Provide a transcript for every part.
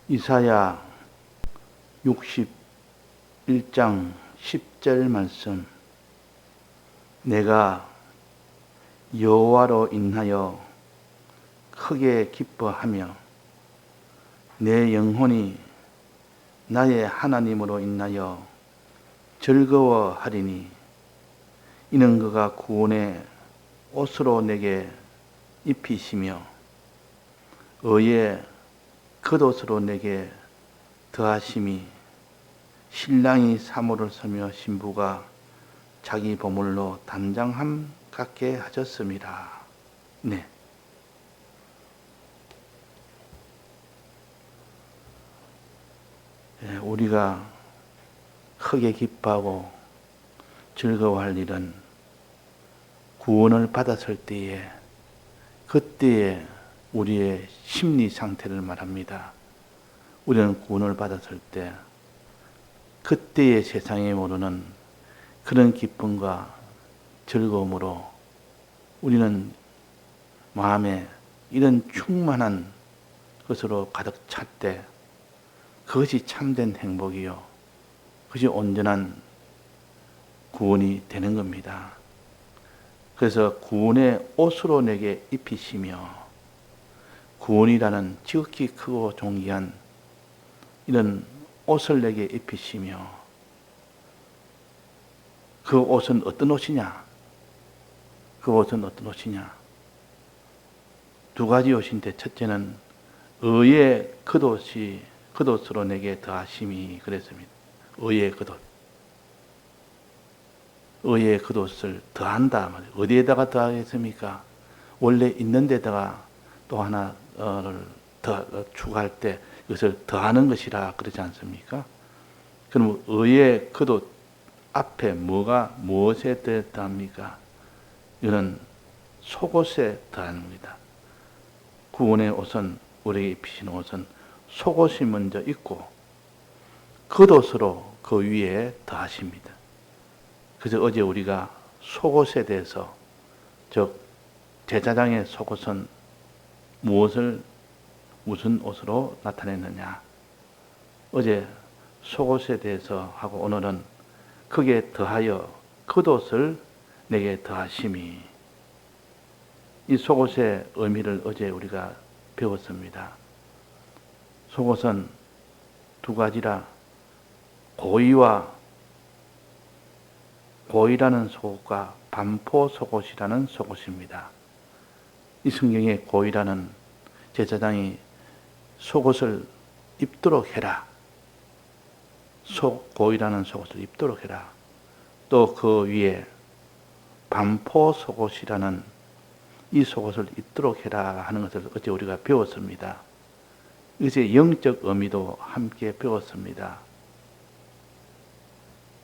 이사야 61장 10절 말씀. 내가 여호와로 인하여 크게 기뻐하며 내 영혼이 나의 하나님으로 인하여 즐거워하리니 이는 그가 구원의 옷으로 내게 입히시며 의의 겉옷으로 내게 더하심이 신랑이 사모를 서며 신부가 자기 보물로 단장함 같게 하셨습니다. 네. 우리가 크게 기뻐하고 즐거워할 일은 구원을 받았을 때에 그때의 우리의 심리 상태를 말합니다. 우리는 구원을 받았을 때 그때의 세상에 모르는 그런 기쁨과 즐거움으로 우리는 마음에 이런 충만한 것으로 가득 찰 때 그것이 참된 행복이요, 그것이 온전한 구원이 되는 겁니다. 그래서 구원의 옷으로 내게 입히시며, 구원이라는 지극히 크고 존귀한 이런 옷을 내게 입히시며, 그 옷은 어떤 옷이냐? 그 옷은 어떤 옷이냐? 두 가지 옷인데, 첫째는 의의 겉옷으로 내게 더하심이 그랬습니다. 의의 겉옷. 의의 겉옷을 더한다. 어디에다가 더하겠습니까? 원래 있는 데다가 또 하나를 더 추가할 때 이것을 더하는 것이라 그러지 않습니까? 그럼 의의 겉옷 앞에 무엇에 더합니까? 이는 속옷에 더하는 겁니다. 구원의 옷은, 우리에게 입히시는 옷은 속옷이 먼저 있고 겉옷으로 그 위에 더하십니다. 그래서 어제 우리가 속옷에 대해서, 즉 제사장의 속옷은 무슨 옷으로 나타냈느냐, 어제 속옷에 대해서 하고, 오늘은 그게 더하여 겉옷을 내게 더하심이, 이 속옷의 의미를 어제 우리가 배웠습니다. 속옷은 두 가지라, 고이라는 속옷과 반포 속옷이라는 속옷입니다. 이 성경에 고이라는, 제사장이 속옷을 입도록 해라, 고이라는 속옷을 입도록 해라. 또 그 위에 반포 속옷이라는 이 속옷을 입도록 해라 하는 것을 어제 우리가 배웠습니다. 이것의 영적 의미도 함께 배웠습니다.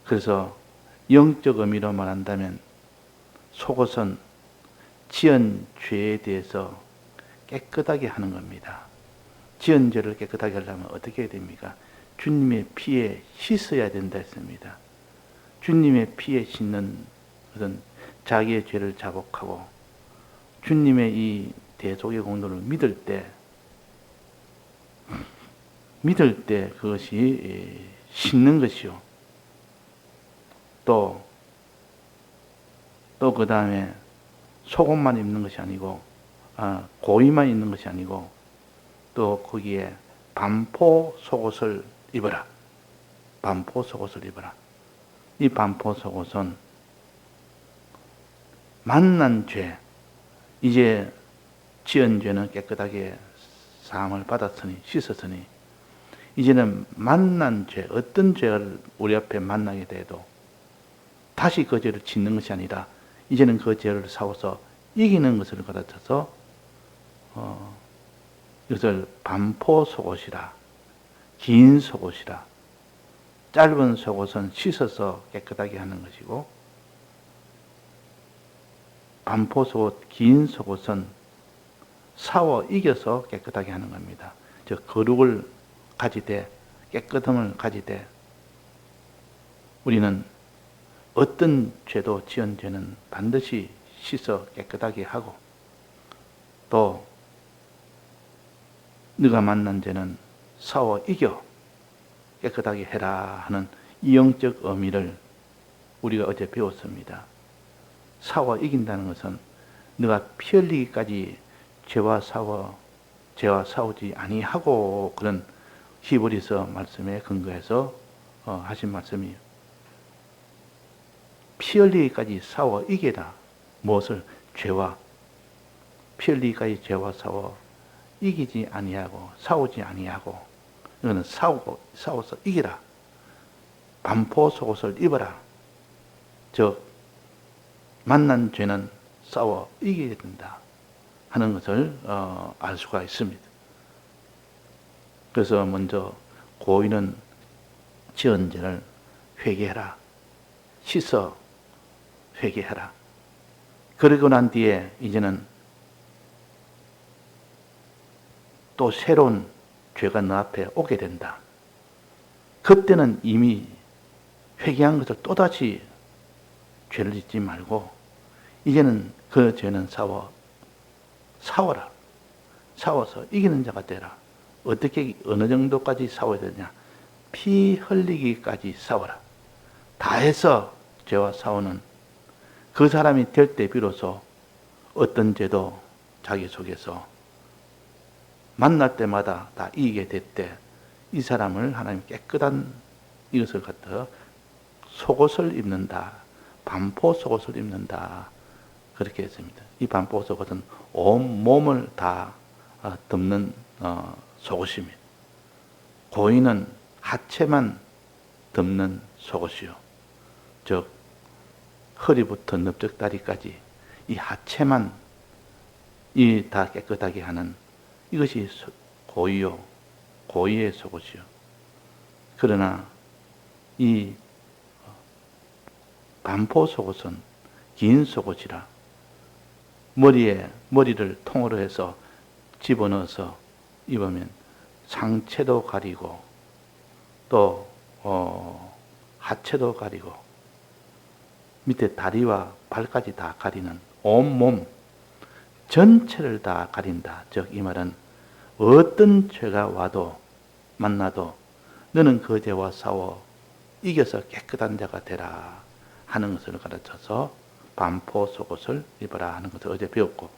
그래서 영적 의미로 말한다면 속옷은 지은 죄에 대해서 깨끗하게 하는 겁니다. 지은 죄를 깨끗하게 하려면 어떻게 해야 됩니까? 주님의 피에 씻어야 된다 했습니다. 주님의 피에 씻는 것은 자기의 죄를 자복하고 주님의 이 대속의 공로를 믿을 때 그것이 씻는 것이요. 또 그 다음에 속옷만 입는 것이 아니고, 고이만 입는 것이 아니고, 또 거기에 반포 속옷을 입어라. 반포 속옷을 입어라. 이 반포 속옷은 만난 죄, 이제 지은 죄는 깨끗하게 사함을 받았으니, 씻었으니, 이제는 만난 죄, 어떤 죄를 우리 앞에 만나게 돼도 다시 그 죄를 짓는 것이 아니라 이제는 그 죄를 싸워서 이기는 것을 가르쳐서 이것을 반포 속옷이라, 긴 속옷이라. 짧은 속옷은 씻어서 깨끗하게 하는 것이고, 반포 속옷, 긴 속옷은 싸워 이겨서 깨끗하게 하는 겁니다. 즉 거룩을 가지되, 깨끗함을 가지되, 우리는 어떤 죄도, 지은 죄는 반드시 씻어 깨끗하게 하고, 또 네가 만난 죄는 싸워 이겨 깨끗하게 해라 하는 이 영적 의미를 우리가 어제 배웠습니다. 싸워 이긴다는 것은 네가 피 흘리기까지 죄와 싸우지 아니하고, 그런 히브리서 말씀에 근거해서 하신 말씀이에요. 피 흘리기까지 싸워 이겨라. 무엇을? 죄와. 피 흘리기까지 죄와 싸워 이기지 아니하고, 싸우지 아니하고, 이거는 싸워서 이기라. 반포 속옷을 입어라. 즉 만난 죄는 싸워 이겨야 된다 하는 것을 알 수가 있습니다. 그래서 먼저 고인은 지은 죄를 회개해라. 씻어 회개해라. 그러고 난 뒤에 이제는 또 새로운 죄가 너 앞에 오게 된다. 그때는 이미 회개한 것을 또다시 죄를 짓지 말고 이제는 그 죄는 싸워라. 싸워서 이기는 자가 되라. 어떻게, 어느 정도까지 싸워야 되냐? 피 흘리기까지 싸워라. 다 해서 죄와 싸우는 그 사람이 될 때 비로소 어떤 죄도 자기 속에서 만날 때마다 다 이기게 될 때 이 사람을 하나님 깨끗한 이것을 갖다 속옷을 입는다. 반포 속옷을 입는다. 그렇게 했습니다. 이 반포 속옷은 온 몸을 다 덮는 속옷입니다. 고인은 하체만 덮는 속옷이요. 즉 허리부터 넓적다리까지 이 하체만 이 다 깨끗하게 하는 이것이 고의의 속옷이요. 그러나 이 반포 속옷은 긴 속옷이라 머리를 통으로 해서 집어넣어서 입으면 상체도 가리고 또 하체도 가리고 밑에 다리와 발까지 다 가리는 온몸 전체를 다 가린다. 즉 이 말은 어떤 죄가 와도 만나도 너는 그 죄와 싸워 이겨서 깨끗한 자가 되라 하는 것을 가르쳐서 반포 속옷을 입어라 하는 것을 어제 배웠고,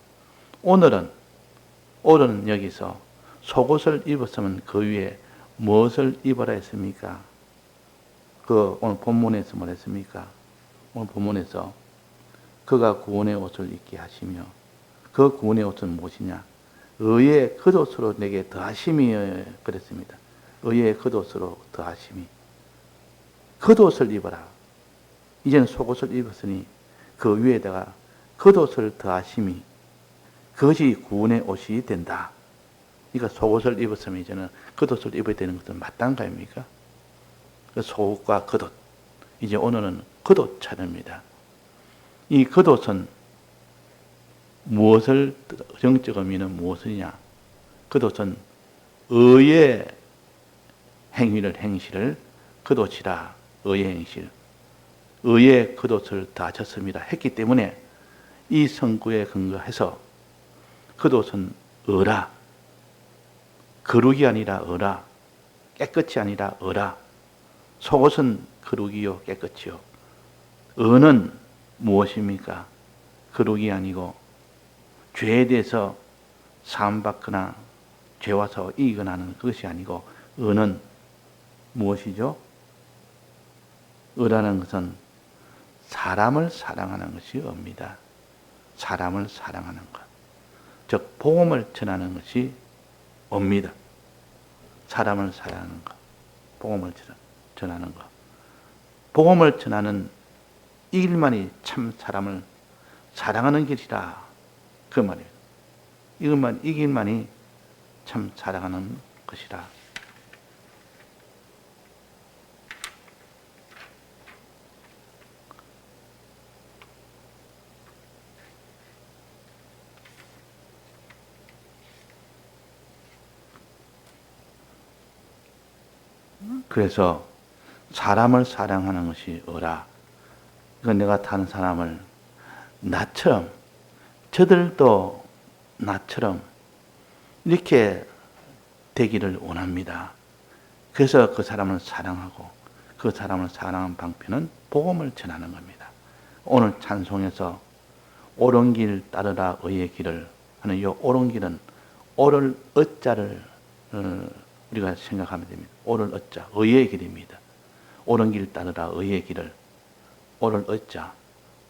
오늘은 여기서 속옷을 입었으면 그 위에 무엇을 입어라 했습니까? 오늘 본문에서 뭘 했습니까? 오늘 본문에서 그가 구원의 옷을 입게 하시며, 그 구원의 옷은 무엇이냐? 의의 겉옷으로 내게 더하심이 그랬습니다. 의의 겉옷으로 더하심이. 겉옷을 입어라. 이제는 속옷을 입었으니 그 위에다가 겉옷을 더하심이, 그것이 구원의 옷이 된다. 그러니까 속옷을 입었으면 이제는 겉옷을 입어야 되는 것은 마땅한 거 아닙니까? 그 속옷과 겉옷. 이제 오늘은 겉옷 차례입니다. 이 겉옷은 무엇을, 정적 의미는 무엇이냐? 겉옷은 의의 행실을 겉옷이라. 의의 행실. 의의 겉옷을 다하셨습니다 했기 때문에 이 성구에 근거해서 겉옷은 의라. 거룩이 아니라 의라. 깨끗이 아니라 의라. 속옷은 거룩이요 깨끗이요. 의는 무엇입니까? 거룩이 아니고 죄에 대해서 사함받거나 죄와 싸워 이기거나 하는 그것이 아니고, 의는 무엇이죠? 의라는 것은 사람을 사랑하는 것이 의입니다. 사람을 사랑하는 것. 즉 복음을 전하는 것이 의입니다. 사람을 사랑하는 것. 복음을 전하는 것. 복음을 전하는 이 길만이 참 사람을 사랑하는 길이라. 그 말이에요. 이 길만이 참 사랑하는 것이라. 그래서 사람을 사랑하는 것이 의라. 이건 내가 다른 사람을 나처럼, 저들도 나처럼 이렇게 되기를 원합니다. 그래서 그 사람을 사랑하고 그 사람을 사랑하는 방편은 복음을 전하는 겁니다. 오늘 찬송에서 옳은 길 따르라 의의 길을 하는 이 옳은 길은 옳을 어자를 우리가 생각하면 됩니다. 옳을 어자, 의의 길입니다. 옳은 길 따르라 의의 길을 옳을 어자.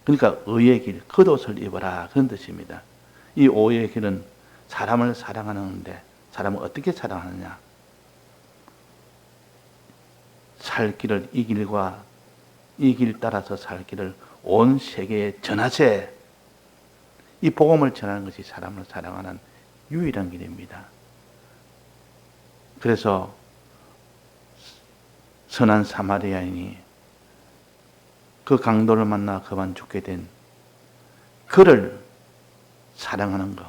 그러니까 의의 길, 겉옷을 입어라 그런 뜻입니다. 이 의의 길은 사람을 사랑하는데 사람을 어떻게 사랑하느냐? 살 길을 이 길과 이 길 따라서 살 길을 온 세계에 전하세. 이 복음을 전하는 것이 사람을 사랑하는 유일한 길입니다. 그래서 선한 사마리아인이 그 강도를 만나 그만 죽게 된 그를 사랑하는 것,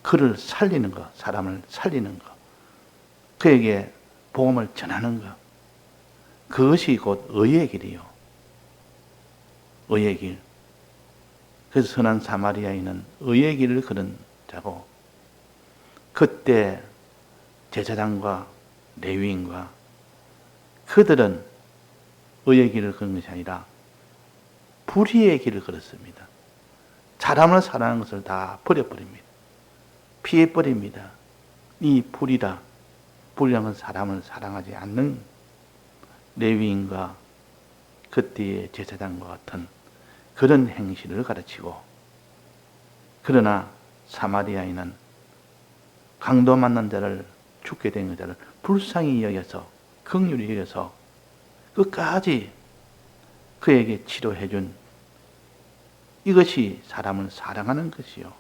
그를 살리는 것, 사람을 살리는 것, 그에게 복음을 전하는 것, 그것이 곧 의의 길이요. 의의 길. 그래서 선한 사마리아인은 의의 길을 걸은 자고, 그때 제사장과 레위인과 그들은 의의 길을 걸은 것이 아니라 불의의 길을 걸었습니다. 사람을 사랑하는 것을 다 버려버립니다. 피해버립니다. 이 불의라, 불의란 건 사람을 사랑하지 않는 레위인과 그때의 제사장과 같은 그런 행실을 가르치고, 그러나 사마리아인은 강도 만난 자를, 죽게 된 자를 불쌍히 여겨서, 긍휼히 여겨서 끝까지 그에게 치료해준, 이것이 사람을 사랑하는 것이요.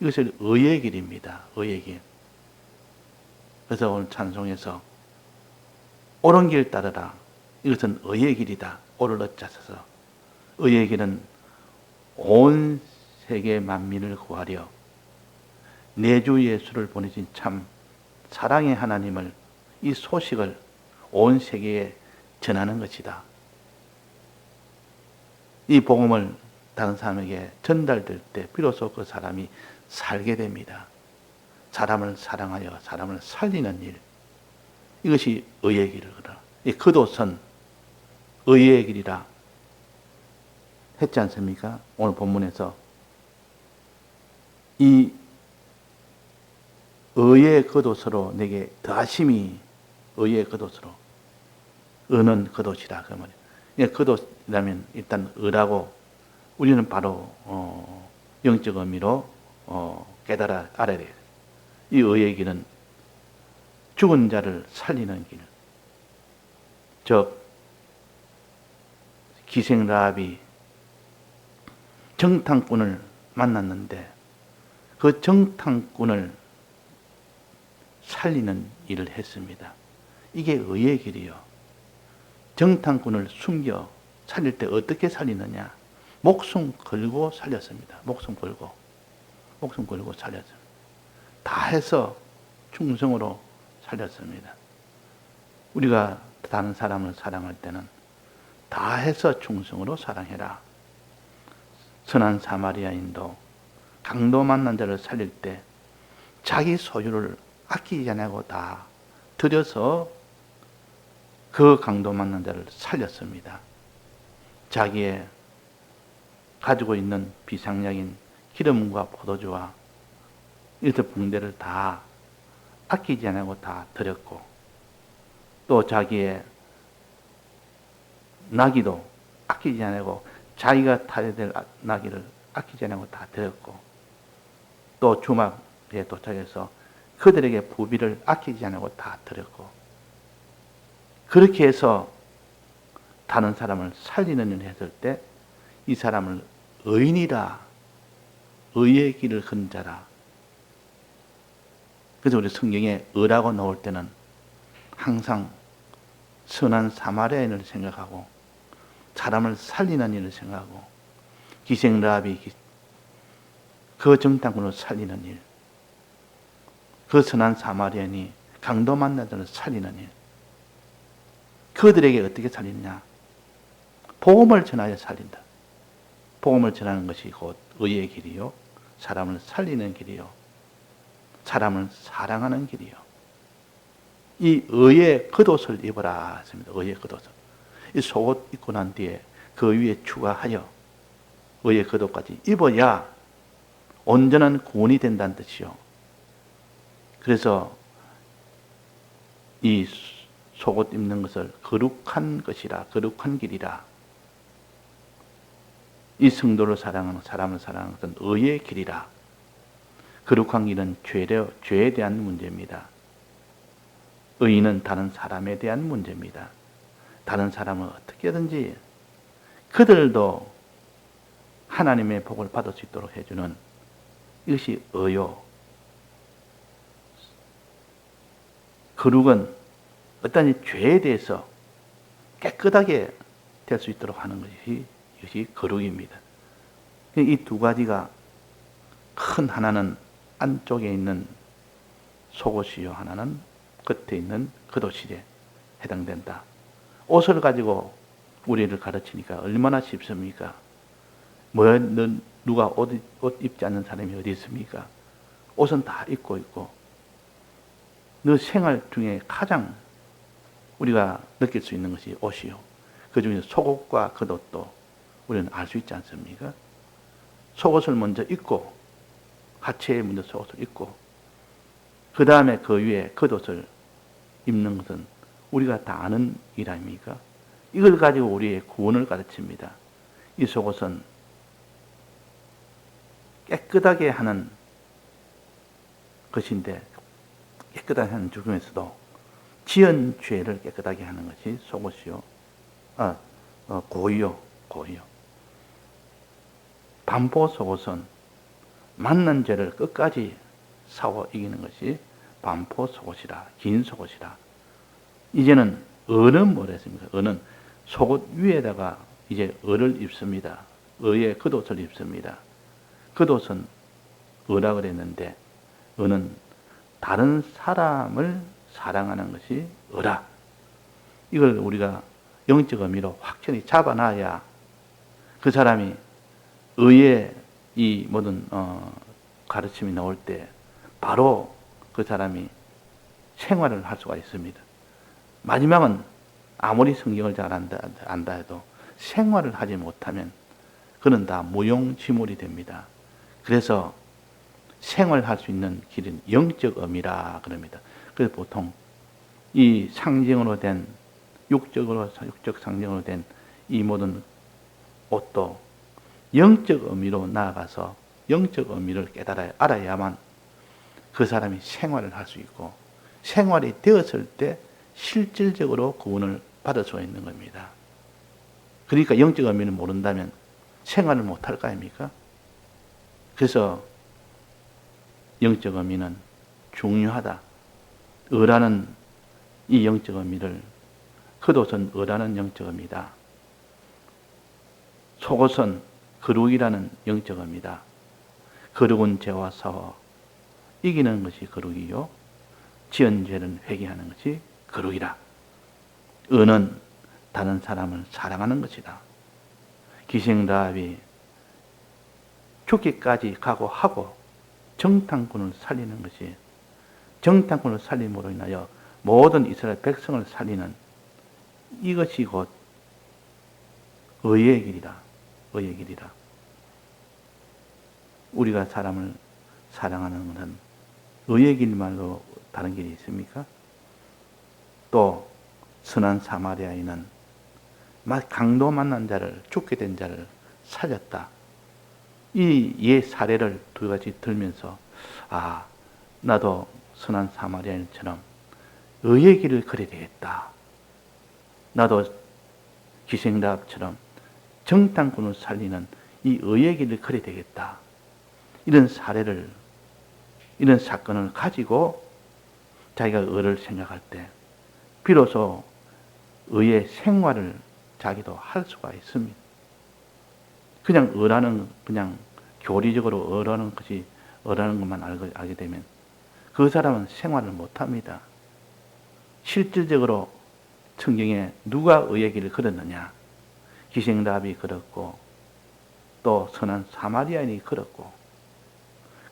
이것을 의의 길입니다. 의의 길. 그래서 오늘 찬송에서 옳은 길 따르라. 이것은 의의 길이다. 옳을 어짜서서. 의의 길은 온 세계 만민을 구하려 내 주 예수를 보내신 참 사랑의 하나님을, 이 소식을 온 세계에 전하는 것이다. 이 복음을 다른 사람에게 전달될 때 비로소 그 사람이 살게 됩니다. 사람을 사랑하여 사람을 살리는 일, 이것이 의의 길을 걸어라. 이 겉옷은 의의 길이라 했지 않습니까? 오늘 본문에서 이 의의 겉옷으로 내게 더하심이, 의의 겉옷으로, 의는 겉옷이라 그 말이에요. 겉옷이라면 일단 의라고 우리는 바로 영적 의미로 깨달아 알아야 돼요. 이 의의 길은 죽은 자를 살리는 길. 즉 기생 라합이 정탐꾼을 만났는데 그 정탐꾼을 살리는 일을 했습니다. 이게 의의 길이요. 정탐꾼을 숨겨 살릴 때 어떻게 살리느냐? 목숨 걸고 살렸습니다. 목숨 걸고 살렸습니다. 다 해서 충성으로 살렸습니다. 우리가 다른 사람을 사랑할 때는 다 해서 충성으로 사랑해라. 선한 사마리아인도 강도 만난 자를 살릴 때 자기 소유를 아끼지 않고 다 들여서 그 강도 만난 자를 살렸습니다. 자기의 가지고 있는 비상약인 기름과 포도주와 이렇게 붕대를 다 아끼지 않고 다 드렸고, 또 자기의 나귀도 아끼지 않고 자기가 타야 될 나귀를 아끼지 않고 다 드렸고, 또 주막에 도착해서 그들에게 부비를 아끼지 않고 다 드렸고, 그렇게 해서 다른 사람을 살리는 일을 했을 때 이 사람을 의인이라, 의의 길을 건 자라. 그래서 우리 성경에 의라고 나올 때는 항상 선한 사마리아인을 생각하고 사람을 살리는 일을 생각하고, 기생 라합이 그 정탐꾼을 살리는 일, 그 선한 사마리아인이 강도 만난 자를 살리는 일, 그들에게 어떻게 살리느냐? 복음을 전하여 살린다. 복음을 전하는 것이 곧 의의 길이요, 사람을 살리는 길이요, 사람을 사랑하는 길이요. 이 의의 겉옷을 입어라 했습니다. 의의 겉옷을. 이 속옷 입고 난 뒤에 그 위에 추가하여 의의 겉옷까지 입어야 온전한 구원이 된다는 뜻이요. 그래서 이 속옷 입는 것을 거룩한 것이라, 거룩한 길이라. 이 성도를 사랑하는 사람을 사랑하는 것은 의의 길이라. 거룩한 길은 죄에 대한 문제입니다. 의는 다른 사람에 대한 문제입니다. 다른 사람을 어떻게든지 그들도 하나님의 복을 받을 수 있도록 해주는 이것이 의요. 거룩은 어떤 죄에 대해서 깨끗하게 될 수 있도록 하는 것이 이것이 거룩입니다. 이 두 가지가 큰 하나는 안쪽에 있는 속옷이요, 하나는 겉에 있는 겉옷에 해당된다. 옷을 가지고 우리를 가르치니까 얼마나 쉽습니까? 누가 옷 입지 않는 사람이 어디 있습니까? 옷은 다 입고 있고, 너 생활 중에 가장 우리가 느낄 수 있는 것이 옷이요. 그 중에 속옷과 겉옷도 우리는 알 수 있지 않습니까? 속옷을 먼저 입고, 하체에 먼저 속옷을 입고, 그 다음에 그 위에 겉옷을 입는 것은 우리가 다 아는 일 아닙니까? 이걸 가지고 우리의 구원을 가르칩니다. 이 속옷은 깨끗하게 하는 것인데, 깨끗하게 하는 중에서도 지은 죄를 깨끗하게 하는 것이 속옷이요. 고의요. 반포 속옷은 맞는 죄를 끝까지 싸워 이기는 것이 반포 속옷이라, 긴 속옷이라. 이제는 의는 뭐랬습니까? 의는 속옷 위에다가 이제 의를 입습니다. 의의 겉옷을 입습니다. 겉옷은 의라 그랬는데, 의는 다른 사람을 사랑하는 것이 의라. 이걸 우리가 영적 의미로 확실히 잡아놔야 그 사람이 의의 이 모든 가르침이 나올 때 바로 그 사람이 생활을 할 수가 있습니다. 마지막은 아무리 성경을 잘 안다 해도 생활을 하지 못하면 그는 다 무용지물이 됩니다. 그래서 생활할 수 있는 길은 영적 의미라 그럽니다. 그래서 보통 이 상징으로 된 육적 상징으로 된 이 모든 옷도 영적 의미로 나아가서 영적 의미를 알아야만 그 사람이 생활을 할 수 있고, 생활이 되었을 때 실질적으로 구원을 받을 수가 있는 겁니다. 그러니까 영적 의미를 모른다면 생활을 못할 거 아닙니까? 그래서 영적 의미는 중요하다. 의라는 이 영적 의미를, 겉옷은 의라는 영적 의미다. 속옷은 거룩이라는 영적 의미다. 거룩은 죄와 싸워 이기는 것이 거룩이요, 지은 죄는 회개하는 것이 거룩이라. 의는 다른 사람을 사랑하는 것이다. 기생라합이 죽기까지 각오하고 정탐꾼을 살리는 것이, 정탐꾼을 살림으로 인하여 모든 이스라엘 백성을 살리는 이것이 곧 의의 길이다. 의의 길이다. 우리가 사람을 사랑하는 것은 의의 길 말로 다른 길이 있습니까? 또 선한 사마리아인은 강도 만난 자를, 죽게 된 자를 살렸다. 이 옛 사례를 두 가지 들면서 나도 선한 사마리아인처럼 의의 길을 걸어야 되겠다. 나도 기생라합처럼 정탐꾼을 살리는 이 의의 길을 걸어야 되겠다. 이런 사례를, 이런 사건을 가지고 자기가 의를 생각할 때 비로소 의의 생활을 자기도 할 수가 있습니다. 그냥 의라는, 그냥 교리적으로 의라는 것이 의라는 것만 알게 되면 그 사람은 생활을 못합니다. 실질적으로 성경에 누가 의의 길을 걸었느냐? 기생라합이 걸었고, 또 선한 사마리아인이 걸었고,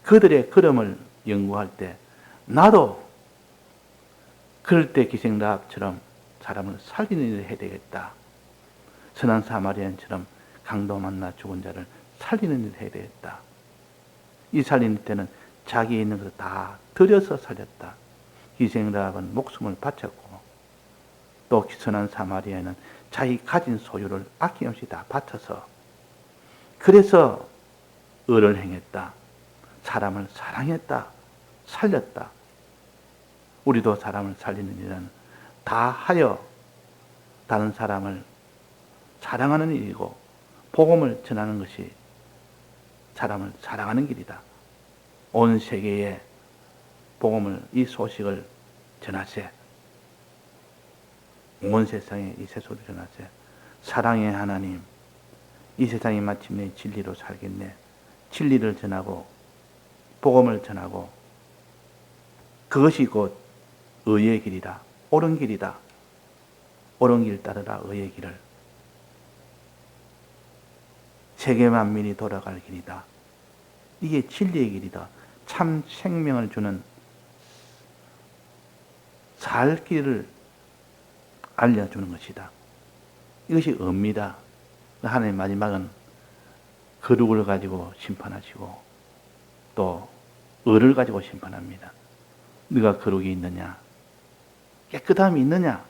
그들의 걸음을 연구할 때 나도 그럴 때 기생라합처럼 사람을 살리는 일을 해야 되겠다. 선한 사마리아인처럼 강도 만나 죽은 자를 살리는 일을 해야 되겠다. 이 살리는 때는 자기에 있는 것을 다 들여서 살렸다. 기생라합은 목숨을 바쳤고, 또 선한 사마리아인은 자기 가진 소유를 아낌없이 다 바쳐서, 그래서 의를 행했다. 사람을 사랑했다. 살렸다. 우리도 사람을 살리는 일은 다 하여 다른 사람을 사랑하는 일이고, 복음을 전하는 것이 사람을 사랑하는 길이다. 온 세계에 복음을, 이 소식을 전하세. 온 세상에 이 새소리를 전하세. 사랑의 하나님, 이 세상이 마침내 진리로 살겠네. 진리를 전하고 복음을 전하고, 그것이 곧 의의 길이다. 옳은 길이다. 옳은 길 따르라. 의의 길을. 세계 만민이 돌아갈 길이다. 이게 진리의 길이다. 참 생명을 주는 살 길을 알려주는 것이다. 이것이 의입니다. 하나님 마지막은 거룩을 가지고 심판하시고 또 의를 가지고 심판합니다. 네가 거룩이 있느냐? 깨끗함이 있느냐?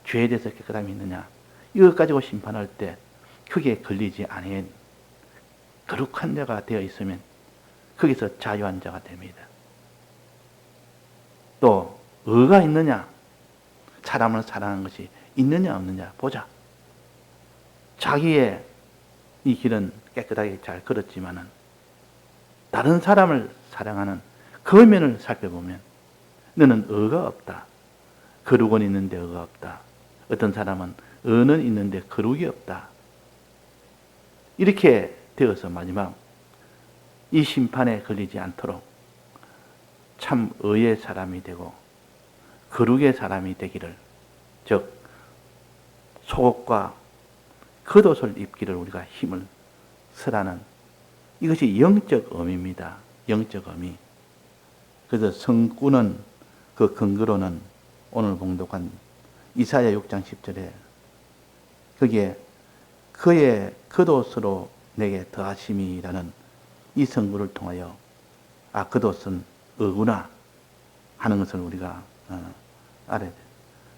죄에 대해서 깨끗함이 있느냐? 이것 가지고 심판할 때 크게 걸리지 아니한 거룩한 자가 되어 있으면 거기서 자유한 자가 됩니다. 또 의가 있느냐? 사람을 사랑하는 것이 있느냐 없느냐 보자. 자기의 이 길은 깨끗하게 잘 걸었지만은 다른 사람을 사랑하는 그 면을 살펴보면 너는 의가 없다. 거룩은 있는데 의가 없다. 어떤 사람은 의는 있는데 거룩이 없다. 이렇게 되어서 마지막 이 심판에 걸리지 않도록 참 의의 사람이 되고 거룩의 사람이 되기를, 즉 속옷과 겉옷을 입기를 우리가 힘을 쓰라는, 이것이 영적 의미입니다. 영적 의미. 그래서 성구는 그 근거로는 오늘 봉독한 이사야 6장 10절에 거기에 그의 겉옷으로 내게 더하심이라는 이 성구를 통하여 겉옷은 의구나 하는 것을 우리가 알아야 돼요.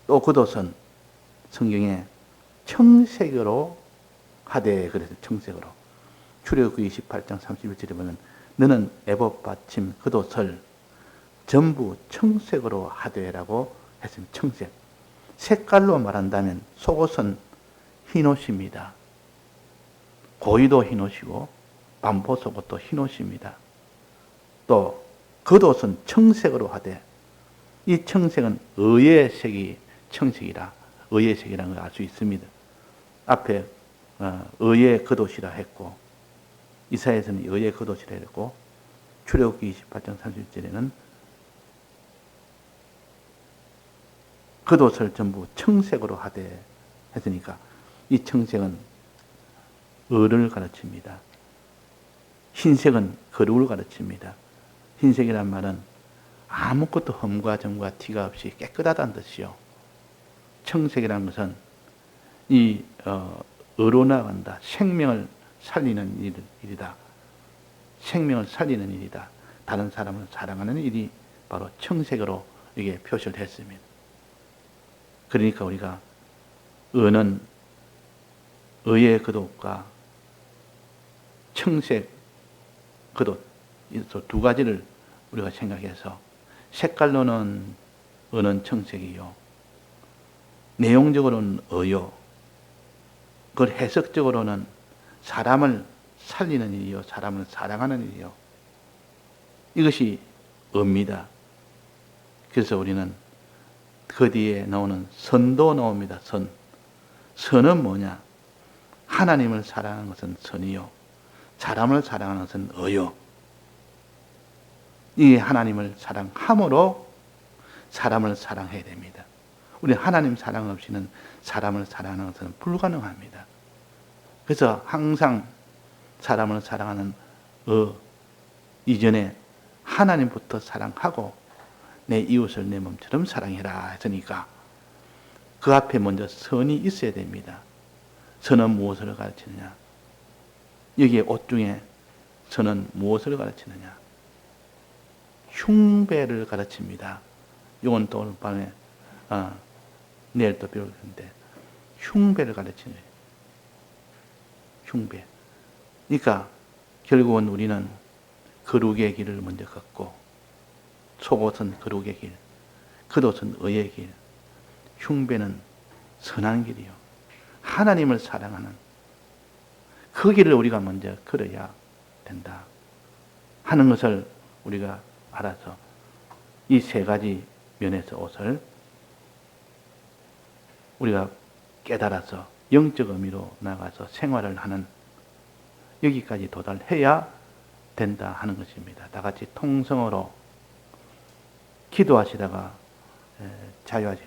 또 겉옷은 성경에 청색으로 하되, 그래서 청색으로 출애굽기 28장 31절에 보면 너는 에봇 받침 겉옷을 전부 청색으로 하되라고 했습니다. 청색. 색깔로 말한다면 속옷은 흰옷입니다. 고이도 흰옷이고 반포 속옷도 흰옷입니다. 또 겉옷은 청색으로 하되, 이 청색은 의의 색이 청색이라, 의의 색이라는 걸 알 수 있습니다. 앞에 의의 겉옷이라 했고, 이사야에서는 의의 겉옷이라 했고, 출애굽기 28장 30절에는 겉옷을 전부 청색으로 하되 했으니까 이 청색은 의를 가르칩니다. 흰색은 거룩을 가르칩니다. 흰색이란 말은 아무것도 흠과 점과 티가 없이 깨끗하다는 뜻이요. 청색이라는 것은 이 의로 나간다. 생명을 살리는 일이다. 생명을 살리는 일이다. 다른 사람을 사랑하는 일이 바로 청색으로 이게 표시를 했습니다. 그러니까 우리가 의는 의의 겉옷과 청색 겉옷, 이 두 가지를 우리가 생각해서, 색깔로는 의는 청색이요, 내용적으로는 의요, 그걸 해석적으로는 사람을 살리는 일이요, 사람을 사랑하는 일이요, 이것이 의입니다. 그래서 우리는 그 뒤에 나오는 선도 나옵니다. 선은 뭐냐? 하나님을 사랑하는 것은 선이요, 사람을 사랑하는 것은 의요. 이 하나님을 사랑함으로 사람을 사랑해야 됩니다. 우리 하나님 사랑 없이는 사람을 사랑하는 것은 불가능합니다. 그래서 항상 사람을 사랑하는 이전에 하나님부터 사랑하고 내 이웃을 내 몸처럼 사랑해라 했으니까 그 앞에 먼저 선이 있어야 됩니다. 선은 무엇을 가르치느냐? 여기에 옷 중에 선은 무엇을 가르치느냐? 흉배를 가르칩니다. 이건 또 오늘 밤에 내일 또 배울 텐데 흉배를 가르치는 거예요. 흉배. 그러니까 결국은 우리는 거룩의 길을 먼저 걷고 속옷은 거룩의 길, 겉옷은 의의 길, 흉배는 선한 길이요. 하나님을 사랑하는 그 길을 우리가 먼저 걸어야 된다 하는 것을 우리가 알아서 이 세 가지 면에서 옷을 우리가 깨달아서 영적 의미로 나가서 생활을 하는 여기까지 도달해야 된다 하는 것입니다. 다 같이 통성으로 기도하시다가 자유하시